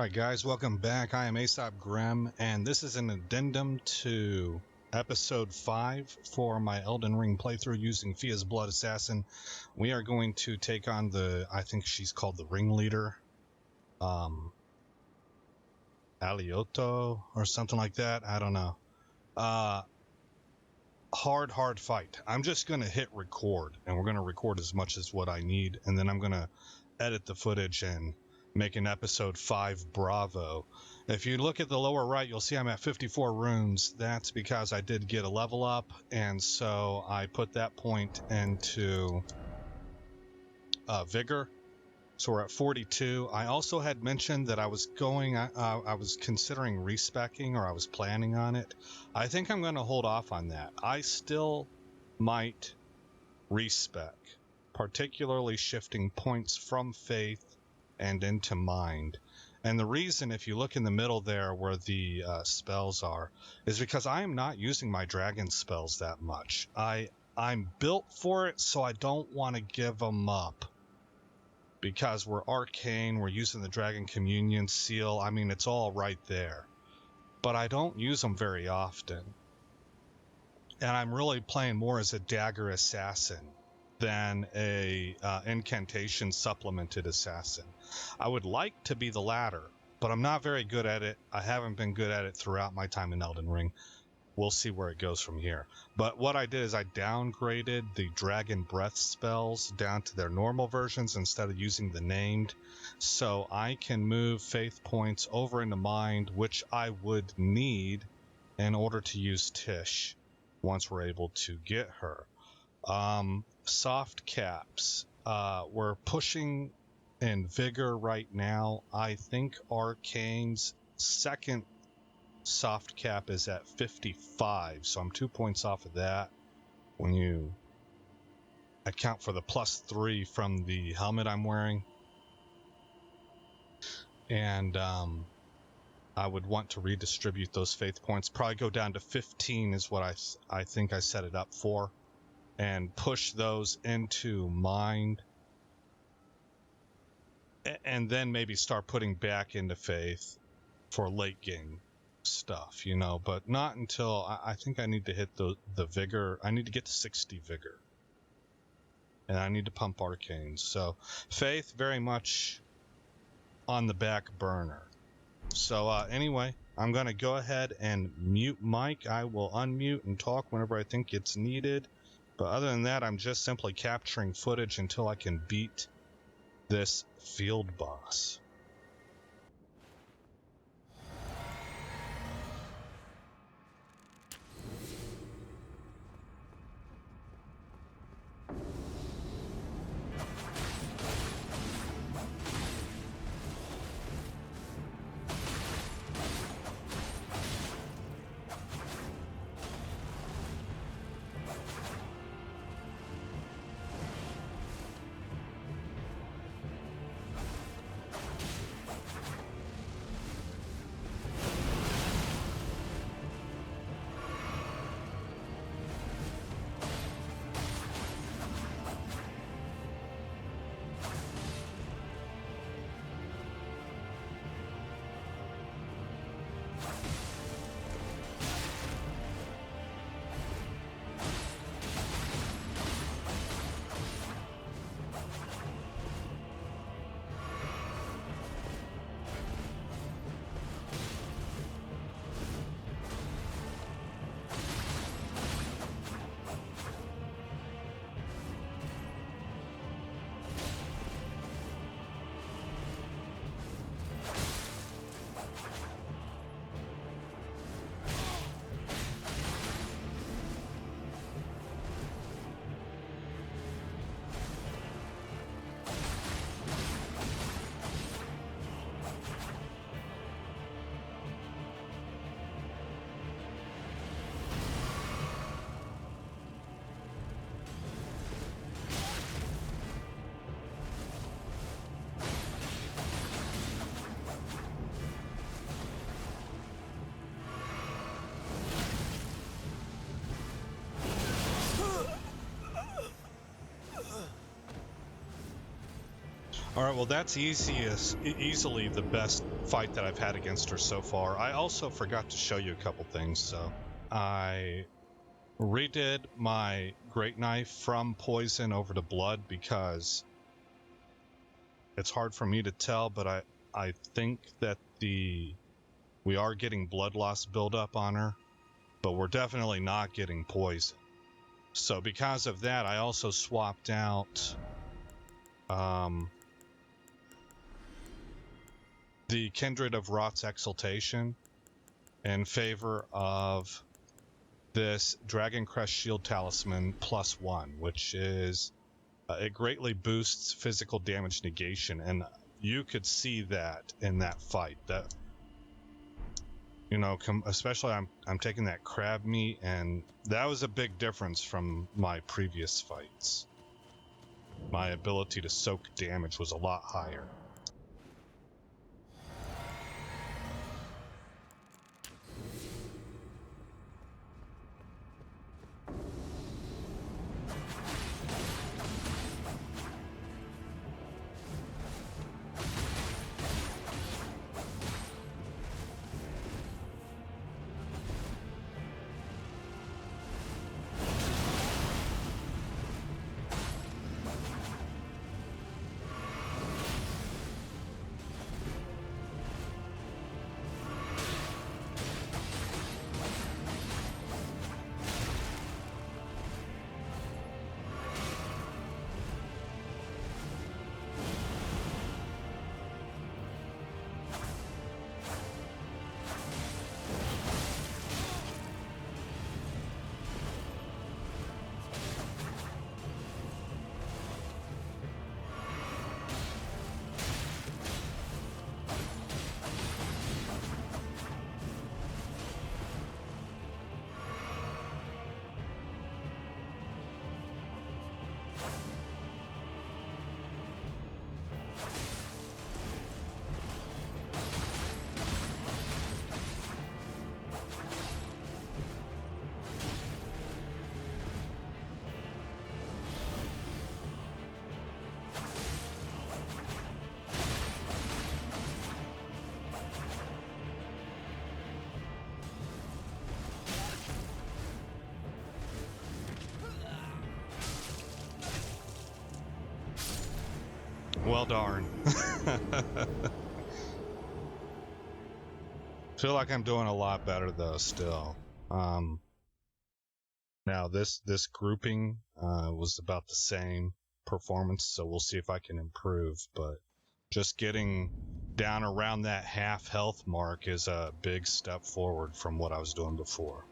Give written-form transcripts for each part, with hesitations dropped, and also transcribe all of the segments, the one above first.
Alright guys, welcome back. I am Aesop Grimm, and this is an addendum to episode 5 for my Elden Ring playthrough using Fia's Blood Assassin. We are going to take on I think she's called the Ringleader, Alecto or something like that, I don't know. Hard fight. I'm just going to hit record, and we're going to record as much as what I need, and then I'm going to edit the footage and make an episode 5 Bravo. If you look at the lower right, you'll see I'm at 54 runes. That's because I did get a level up, and so I put that point into vigor. So we're at 42. I also had mentioned that I was considering respecking, or I was planning on it. I think I'm going to hold off on that. I still might respec, particularly shifting points from faith and into mind. And the reason, if you look in the middle there where the spells are, is because I am not using my dragon spells that much. I'm built for it, so I don't want to give them up. Because we're arcane, we're using the Dragon Communion seal. I mean, it's all right there. But I don't use them very often. And I'm really playing more as a dagger assassin than a incantation supplemented assassin. I would like to be the latter, but I'm not very good at it. I haven't been good at it throughout my time in Elden Ring. We'll see where it goes from here. But what I did is I downgraded the Dragon Breath spells down to their normal versions instead of using the named. So I can move faith points over into mind, which I would need in order to use Tish once we're able to get her. Soft caps. We're pushing in vigor right now. I think Arcane's second soft cap is at 55, so I'm 2 points off of that when you account for the +3 from the helmet I'm wearing. And I would want to redistribute those faith points, probably go down to 15 is what I think I set it up for, and push those into mind, and then maybe start putting back into faith for late game stuff, you know, but not until I think I need to hit the vigor. I need to get to 60 vigor, and I need to pump arcane. So faith very much on the back burner. So anyway, I'm going to go ahead and mute Mike. I will unmute and talk whenever I think it's needed, but other than that, I'm just simply capturing footage until I can beat this field boss. All right, well, that's easily the best fight that I've had against her so far. I also forgot to show you a couple things. So I redid my Great Knife from poison over to blood because it's hard for me to tell, but I think that we are getting blood loss buildup on her, but we're definitely not getting poison. So because of that, I also swapped out the Kindred of Rot's Exaltation in favor of this Dragon Crest Shield Talisman +1, which is it greatly boosts physical damage negation, and you could see that in that fight. That, you know, especially I'm taking that crab meat, and that was a big difference from my previous fights. My ability to soak damage was a lot higher. Well darn. Feel like I'm doing a lot better though still. Now this grouping was about the same performance, so we'll see if I can improve, but just getting down around that half health mark is a big step forward from what I was doing before.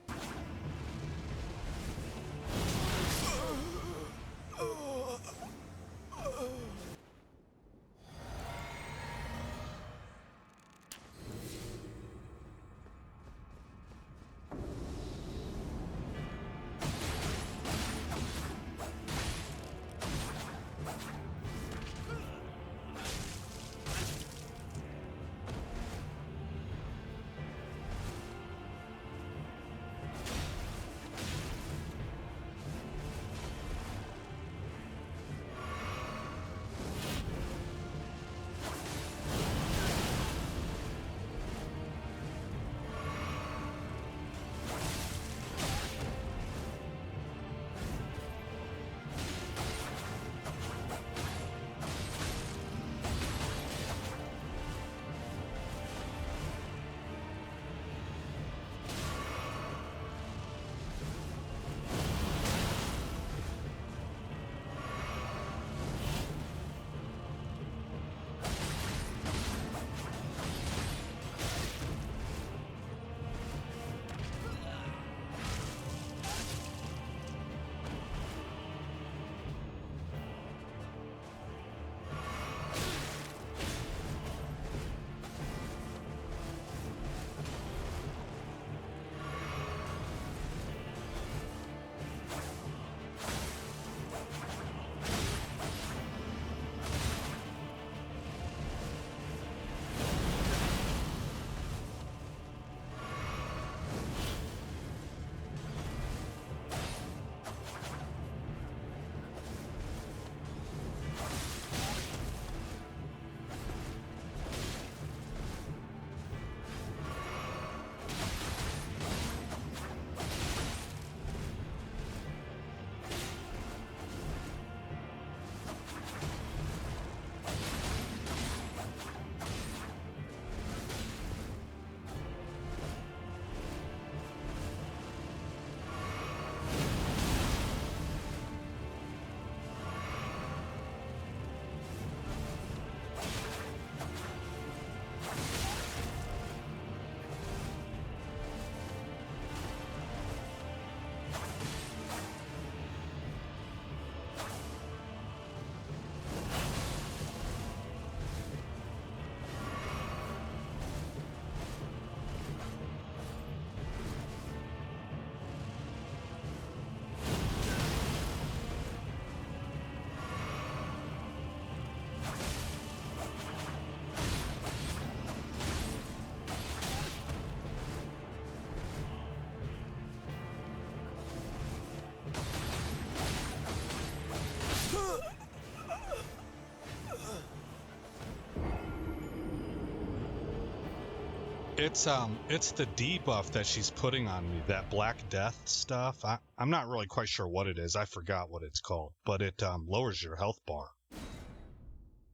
It's the debuff that she's putting on me, that Black Death stuff. I'm not really quite sure what it is. I forgot what it's called, but it lowers your health bar.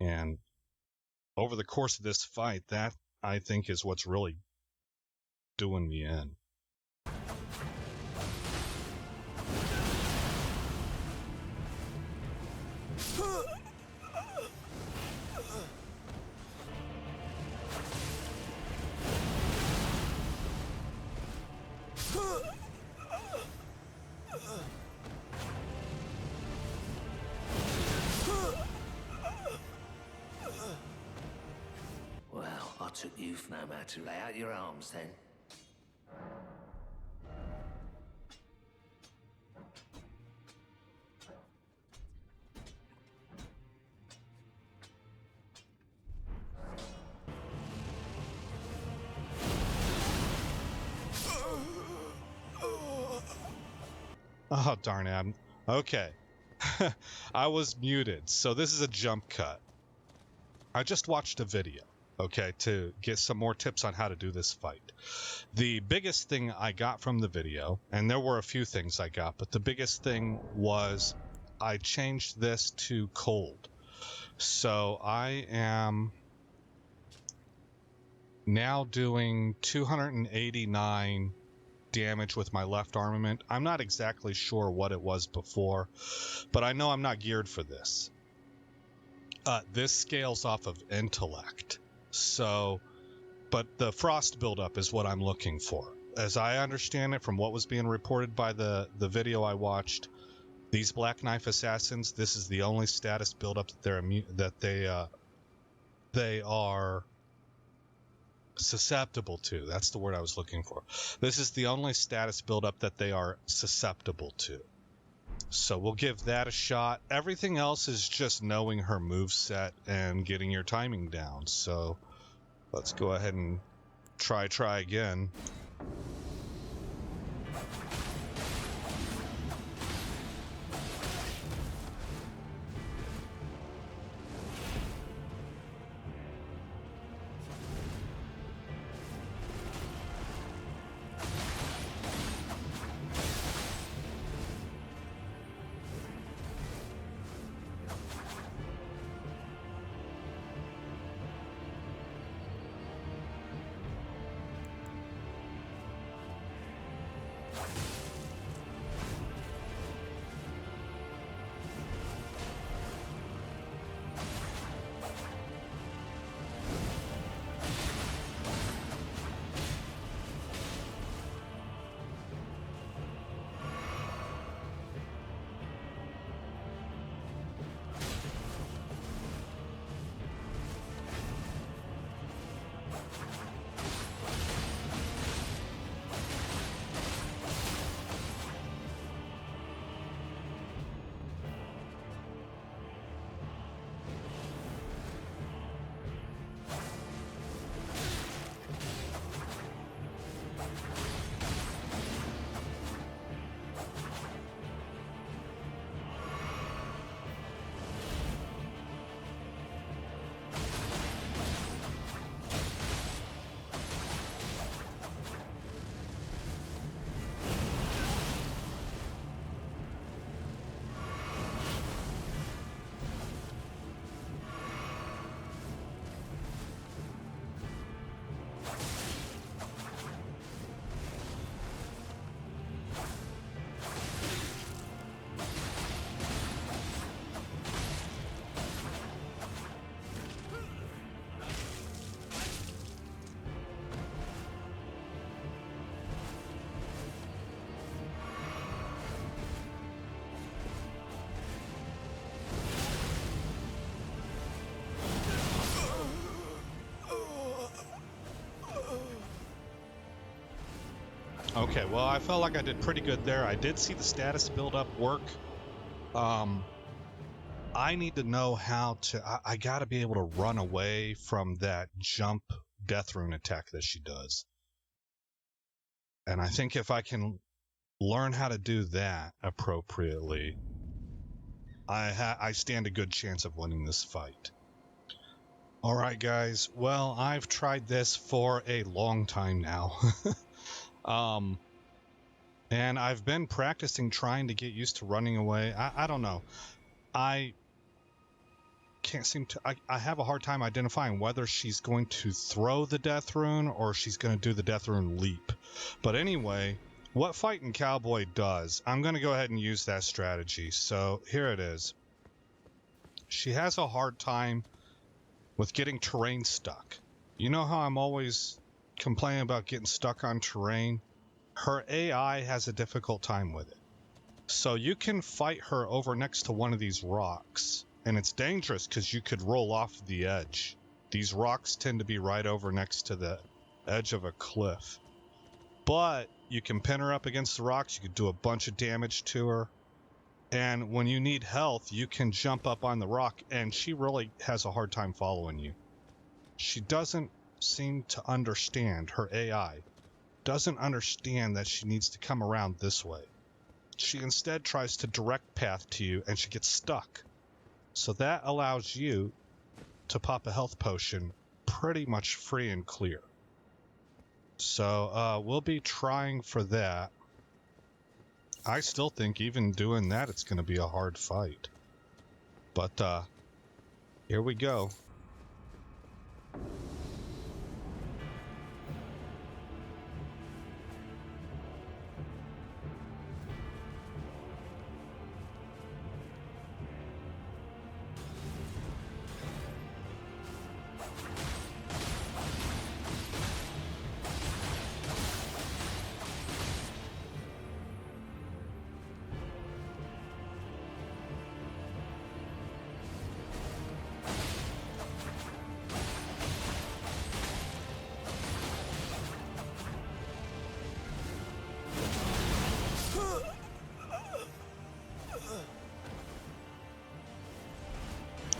And over the course of this fight, that I think is what's really doing me in. Well, I took youth no matter to lay out your arms then. Oh, darn it. Okay. I was muted. So this is a jump cut. I just watched a video, okay, to get some more tips on how to do this fight. The biggest thing I got from the video, and there were a few things I got, but the biggest thing was I changed this to cold. So I am now doing 289 damage with my left armament. I'm not exactly sure what it was before, but I know I'm not geared for this. This scales off of intellect. So, but the frost buildup is what I'm looking for. As I understand it from what was being reported by the video I watched, these Black Knife Assassins, this is the only status buildup that they are susceptible to. That's the word I was looking for. This is the only status buildup that they are susceptible to. So we'll give that a shot. Everything else is just knowing her moveset and getting your timing down. So let's go ahead and try again. Okay, well, I felt like I did pretty good there. I did see the status build-up work. I need to know how to... I got to be able to run away from that jump death rune attack that she does. And I think if I can learn how to do that appropriately, I stand a good chance of winning this fight. All right, guys. Well, I've tried this for a long time now. um, and I've been practicing trying to get used to running away. I don't know. I can't seem to. I have a hard time identifying whether she's going to throw the death rune or she's going to do the death rune leap. But anyway, what Fighting Cowboy does, I'm going to go ahead and use that strategy. So here it is. She has a hard time with getting terrain stuck. You know how I'm always complaining about getting stuck on terrain? Her AI has a difficult time with it. So you can fight her over next to one of these rocks, and it's dangerous because you could roll off the edge. These rocks tend to be right over next to the edge of a cliff. But you can pin her up against the rocks, you could do a bunch of damage to her. And when you need health, you can jump up on the rock, and she really has a hard time following you. She doesn't seem to understand, her AI doesn't understand that she needs to come around this way. She instead tries to direct path to you and she gets stuck. So that allows you to pop a health potion pretty much free and clear. So we'll be trying for that. I still think even doing that, it's going to be a hard fight. But here we go.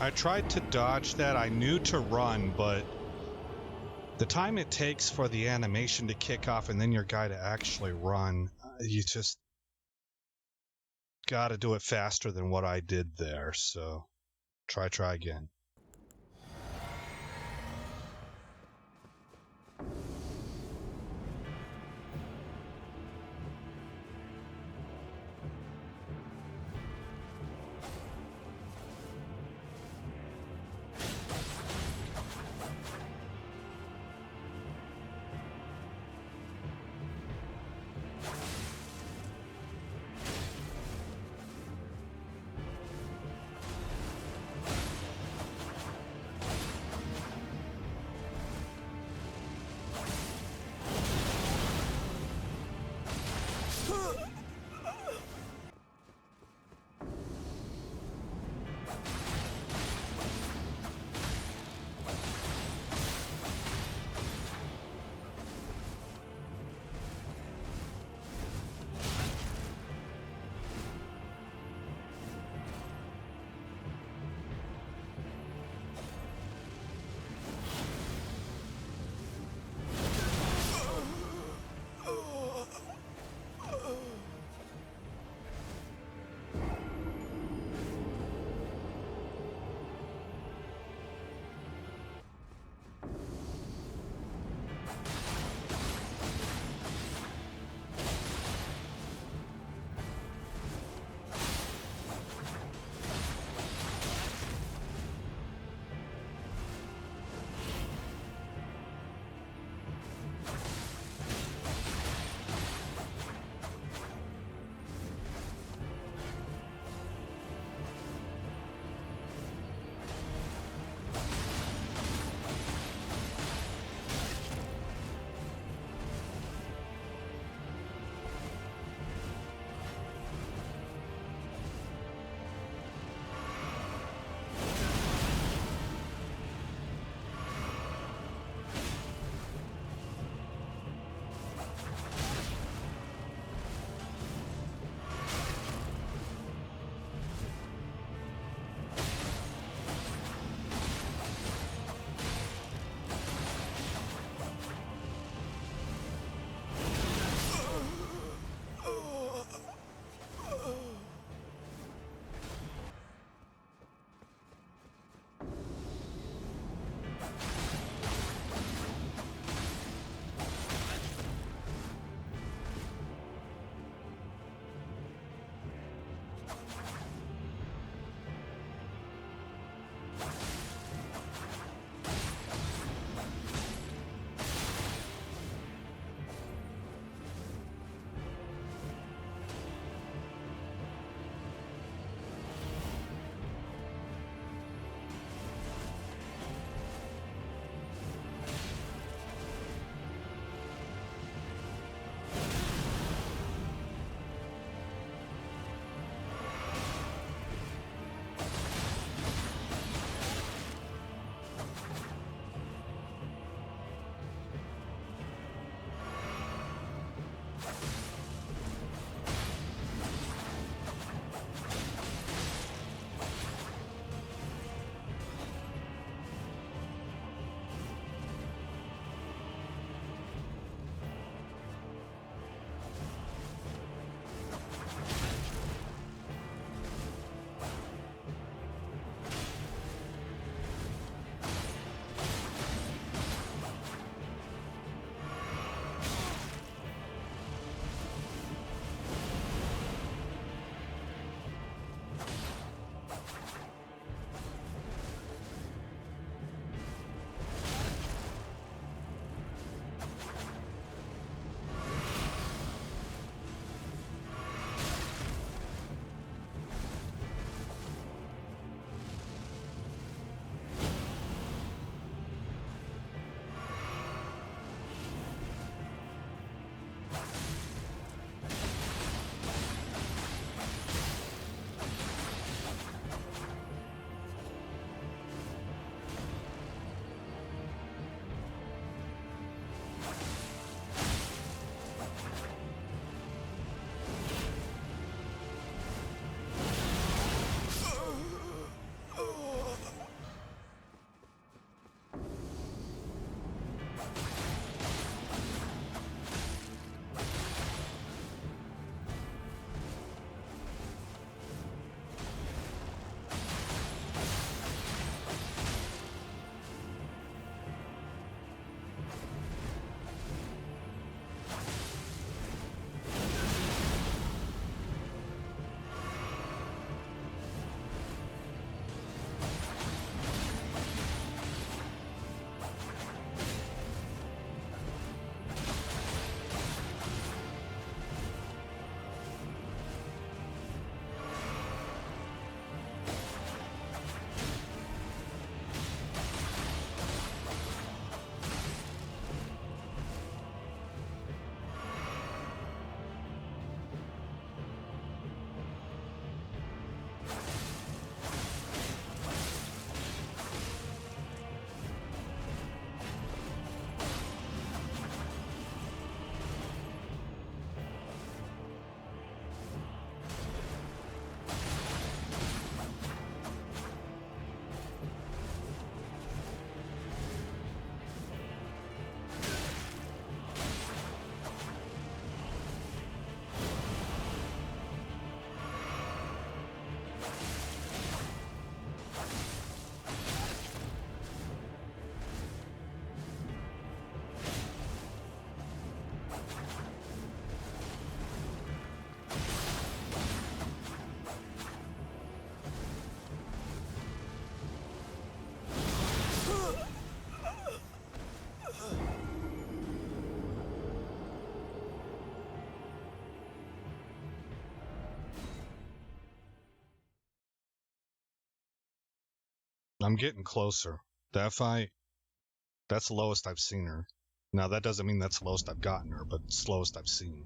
I tried to dodge that. I knew to run, but the time it takes for the animation to kick off and then your guy to actually run, you just got to do it faster than what I did there. So try again. I'm getting closer. That fight, that's the lowest I've seen her. Now, that doesn't mean that's the lowest I've gotten her, but it's the lowest I've seen.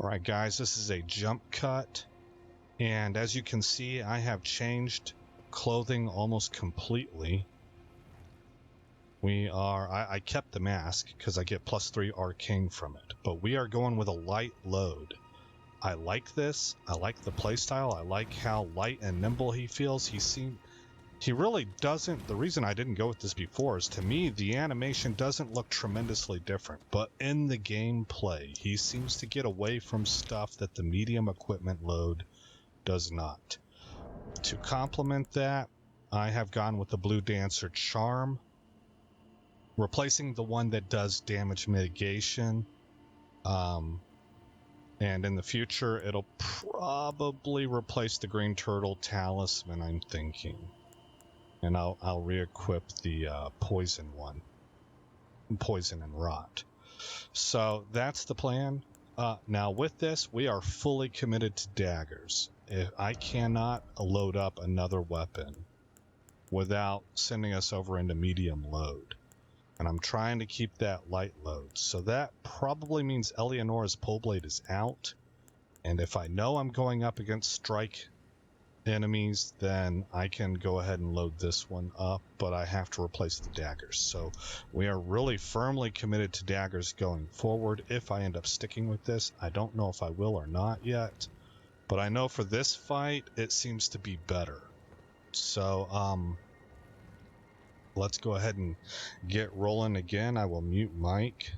Alright guys, this is a jump cut, and as you can see, I have changed clothing almost completely. I kept the mask because I get +3 arcane from it, but we are going with a light load. I like this, I like the playstyle, I like how light and nimble he feels. He really doesn't, the reason I didn't go with this before is, to me, the animation doesn't look tremendously different, but in the gameplay, he seems to get away from stuff that the medium equipment load does not. To complement that, I have gone with the Blue Dancer Charm, replacing the one that does damage mitigation, and in the future, it'll probably replace the Green Turtle Talisman, I'm thinking. And I'll re-equip the poison one, poison and rot. So that's the plan. Now with this, we are fully committed to daggers. I cannot load up another weapon without sending us over into medium load, and I'm trying to keep that light load. So that probably means Eleonora's pole blade is out, and if I know I'm going up against strike enemies, then I can go ahead and load this one up, but I have to replace the daggers. So we are really firmly committed to daggers going forward. If I end up sticking with this, I don't know if I will or not yet, but I know for this fight it seems to be better. So let's go ahead and get rolling again. I will mute Mike.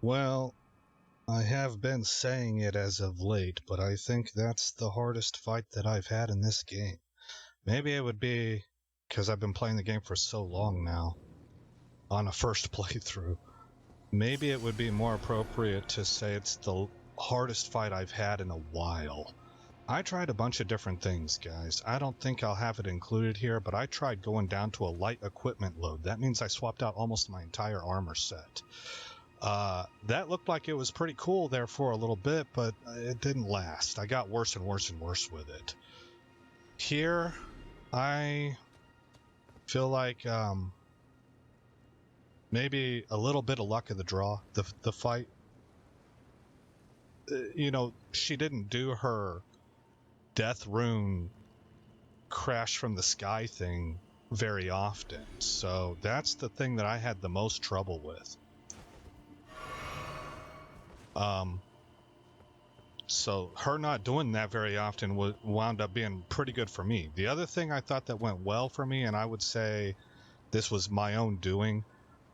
Well, I have been saying it as of late, but I think that's the hardest fight that I've had in this game. Maybe it would be because I've been playing the game for so long now on a first playthrough. Maybe it would be more appropriate to say it's the hardest fight I've had in a while. I tried a bunch of different things, guys. I don't think I'll have it included here, but I tried going down to a light equipment load. That means I swapped out almost my entire armor set. That looked like it was pretty cool there for a little bit, but it didn't last. I got worse and worse and worse with it. Here, I feel like maybe a little bit of luck of the draw. The fight, she didn't do her death rune crash from the sky thing very often, so that's the thing that I had the most trouble with. So her not doing that very often wound up being pretty good for me. The other thing I thought that went well for me, and I would say this was my own doing,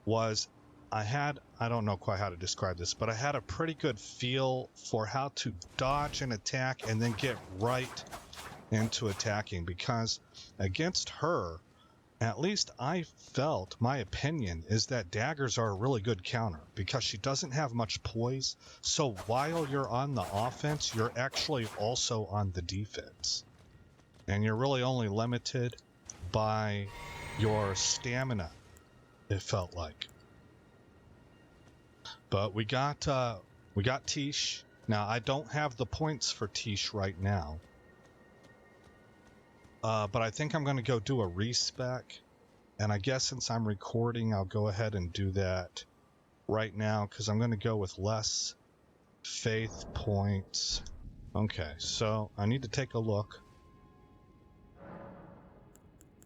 was I don't know quite how to describe this, but I had a pretty good feel for how to dodge an attack and then get right into attacking, because against her, at least I felt, my opinion is that daggers are a really good counter because she doesn't have much poise. So while you're on the offense, you're actually also on the defense. And you're really only limited by your stamina, it felt like. But we got Tish. Now, I don't have the points for Tish right now. But I think I'm going to go do a respec. And I guess since I'm recording, I'll go ahead and do that right now because I'm going to go with less faith points. Okay, so I need to take a look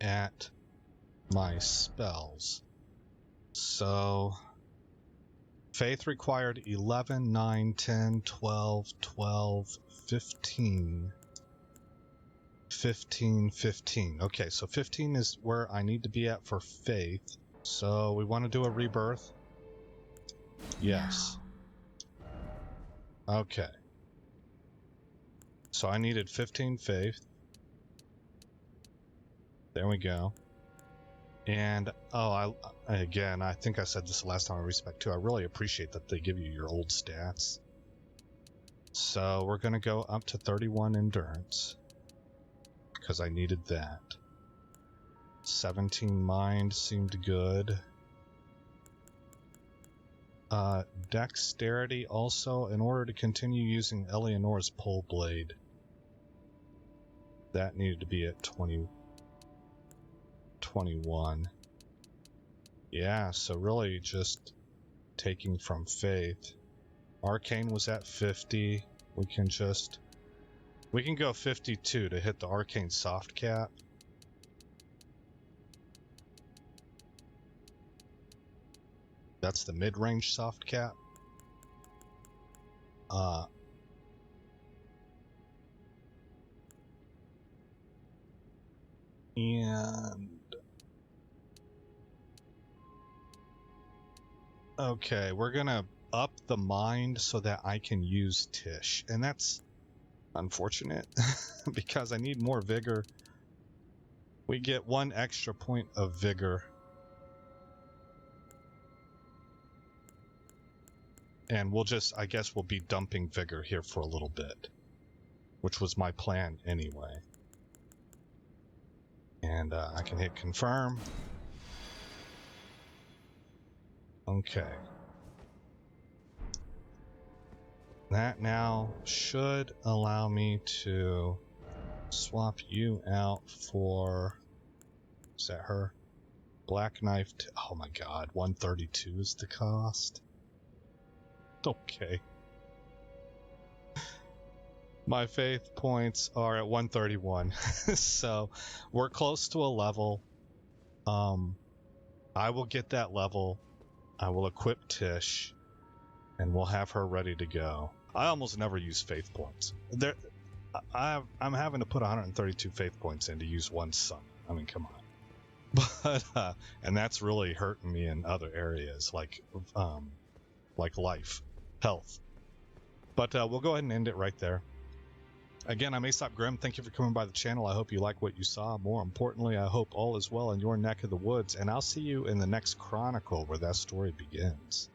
at my spells. So faith required 11, 9, 10, 12, 12, 15. 15, 15. Okay, so 15 is where I need to be at for faith. So we want to do a rebirth. Yes. Okay. So I needed 15 faith. There we go. And, I think I said this last time I respect too. I really appreciate that they give you your old stats. So we're going to go up to 31 endurance. Because I needed that. 17 mind seemed good. Dexterity also, in order to continue using Eleanor's pole blade. That needed to be at 21. Yeah, so really just taking from faith. Arcane was at 50. We can go 52 to hit the arcane soft cap. That's the mid-range soft cap. And okay, we're gonna up the mind so that I can use Tish, and that's unfortunate because I need more vigor. We get 1 extra point of vigor. And I guess we'll be dumping vigor here for a little bit, which was my plan anyway. And I can hit confirm. Okay. That now should allow me to swap you out for, is that her? Black knife, oh my god, 132 is the cost. Okay. My faith points are at 131, so we're close to a level. I will get that level. I will equip Tish, and we'll have her ready to go. I almost never use faith points. I'm having to put 132 faith points in to use 1 sun. I mean, come on. But and that's really hurting me in other areas, like like life, health. But we'll go ahead and end it right there. Again, I'm Aesop Grimm. Thank you for coming by the channel. I hope you like what you saw. More importantly, I hope all is well in your neck of the woods, and I'll see you in the next chronicle where that story begins.